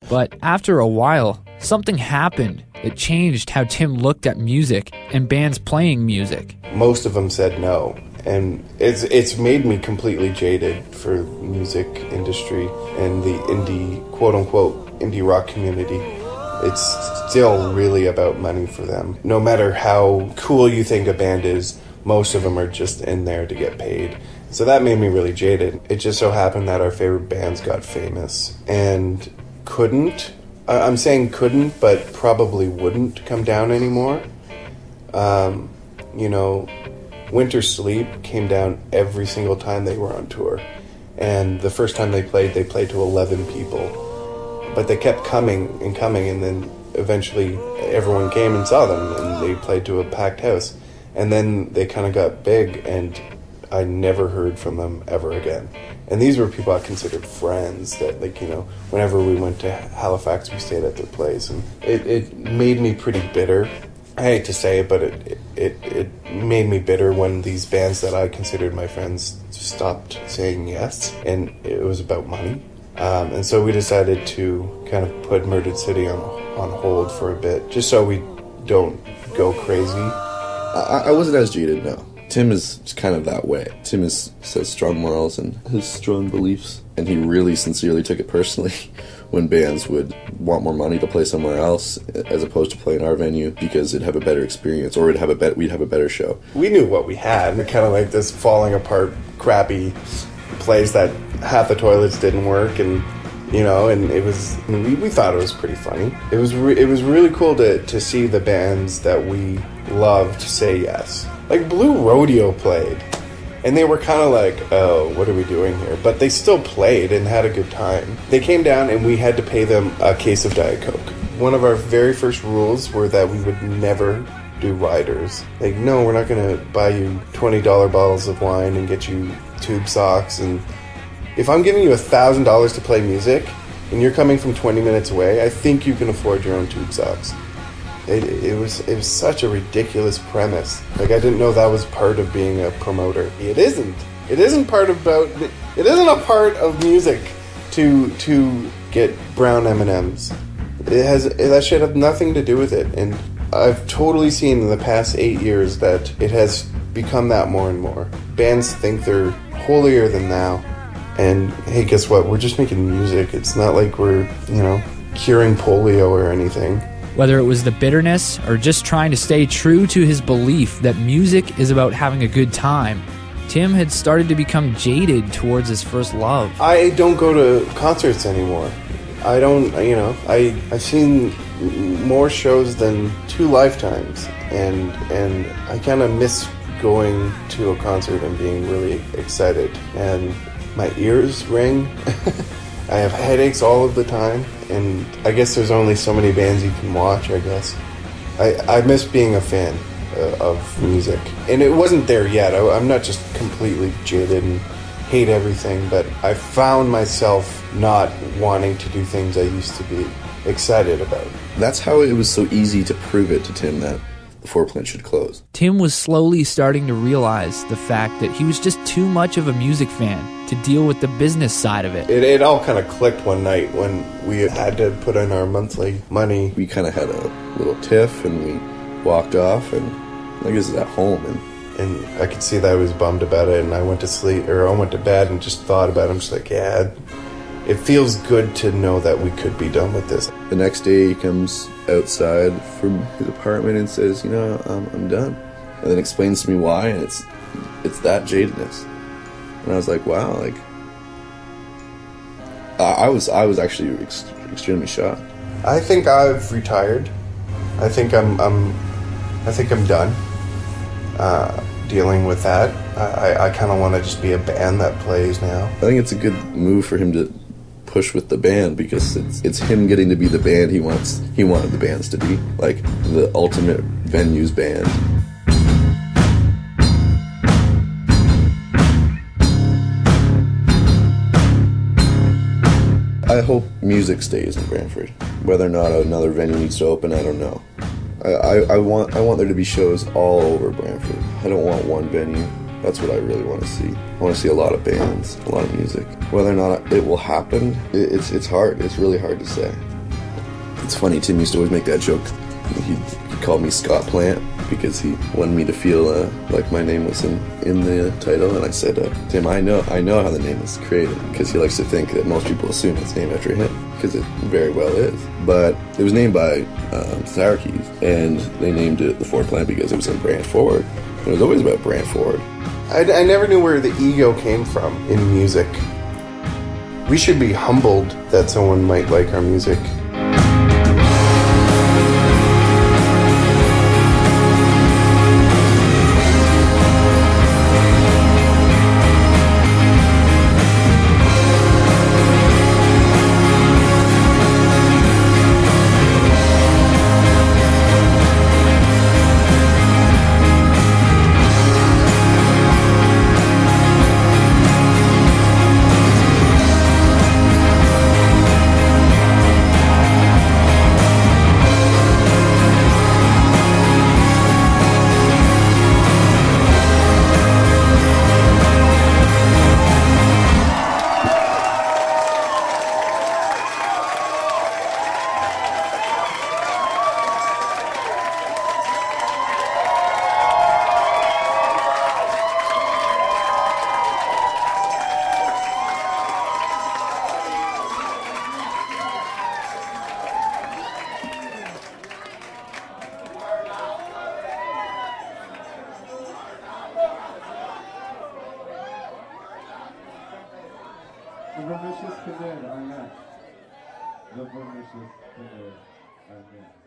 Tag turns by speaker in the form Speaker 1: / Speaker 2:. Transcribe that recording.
Speaker 1: But after a while, something happened that changed how Tim looked at music and bands playing music.
Speaker 2: Most of them said no, and it's made me completely jaded for music industry and the indie, quote-unquote, indie rock community. It's still really about money for them. No matter how cool you think a band is, most of them are just in there to get paid. So that made me really jaded. It just so happened that our favorite bands got famous and I'm saying couldn't, but probably wouldn't come down anymore. Winter Sleep came down every single time they were on tour. And the first time they played to 11 people. But they kept coming, and then eventually everyone came and saw them, and they played to a packed house. And then they kind of got big, and I never heard from them ever again. And these were people I considered friends that, whenever we went to Halifax, we stayed at their place. And it made me pretty bitter. I hate to say it, but it made me bitter when these bands that I considered my friends stopped saying yes, and it was about money. And so we decided to kind of put Murdered City on hold for a bit, just so we don't go crazy.
Speaker 3: I wasn't as jaded, no. Tim is kind of that way. Tim has strong morals and has strong beliefs, and he really sincerely took it personally when bands would want more money to play somewhere else as opposed to play in our venue because it'd have a better experience, or we'd have a better show.
Speaker 2: We knew what we had. We're kind of like this falling apart, crappy place that half the toilets didn't work, and it was. We thought it was pretty funny. It was really cool to see the bands that we loved say yes. Like Blue Rodeo played, and they were kind of like, oh, what are we doing here? But they still played and had a good time. They came down and we had to pay them a case of Diet Coke. One of our very first rules were that we would never do riders. Like, no, we're not going to buy you $20 bottles of wine and get you tube socks. And if I'm giving you $1,000 to play music and you're coming from 20 minutes away, I think you can afford your own tube socks. It was such a ridiculous premise. Like, I didn't know that was part of being a promoter. It isn't. It isn't a part of music to get brown M&Ms. That shit has nothing to do with it. And I've totally seen in the past 8 years that it has become that more and more. Bands think they're holier than thou. And hey, guess what? We're just making music. It's not like we're, curing polio or anything.
Speaker 1: Whether it was the bitterness or just trying to stay true to his belief that music is about having a good time, Tim had started to become jaded towards his first love.
Speaker 2: I don't go to concerts anymore. I don't, I've seen more shows than 2 lifetimes, and I kind of miss going to a concert and being really excited. And my ears ring. I have headaches all of the time, and I guess there's only so many bands you can watch, I guess. I miss being a fan of music. And it wasn't there yet. I'm not just completely jaded and hate everything, but I found myself not wanting to do things I used to be excited about.
Speaker 3: That's how it was so easy to prove it to Tim that the Four-Plant should close.
Speaker 1: Tim was slowly starting to realize the fact that he was just too much of a music fan to deal with the business side of it.
Speaker 2: It all kind of clicked one night when we had to put in our monthly money.
Speaker 3: We kind of had a little tiff, and we walked off, and I guess at home,
Speaker 2: and I could see that I was bummed about it, and I went to bed and just thought about it. I'm just like, yeah, it feels good to know that we could be done with this.
Speaker 3: The next day he comes outside from his apartment and says, I'm done. And then explains to me why, and it's that jadedness. And I was like, wow, like, I was actually extremely shocked.
Speaker 2: I think I've retired. I think I'm done dealing with that. I kind of want to just be a band that plays now.
Speaker 3: I think it's a good move for him to push with the band, because it's him getting to be the band he wanted the bands to be, like the ultimate venues band. I hope music stays in Brantford. Whether or not another venue needs to open, I don't know. I want there to be shows all over Brantford. I don't want one venue. That's what I really want to see. I want to see a lot of bands, a lot of music. Whether or not it will happen, it's hard. It's really hard to say. It's funny, Tim used to always make that joke. He called me Scott Plant because he wanted me to feel like my name was in the title, and I said, Tim, I know how the name was created, because he likes to think that most people assume it's named after him, because it very well is. But it was named by Syracuse, and they named it the Ford plant because it was in Brantford. It was always about Brantford.
Speaker 2: I never knew where the ego came from in music. We should be humbled that someone might like our music.
Speaker 4: The Vermicious Canoe, our next. The Vermicious Canoe, our next.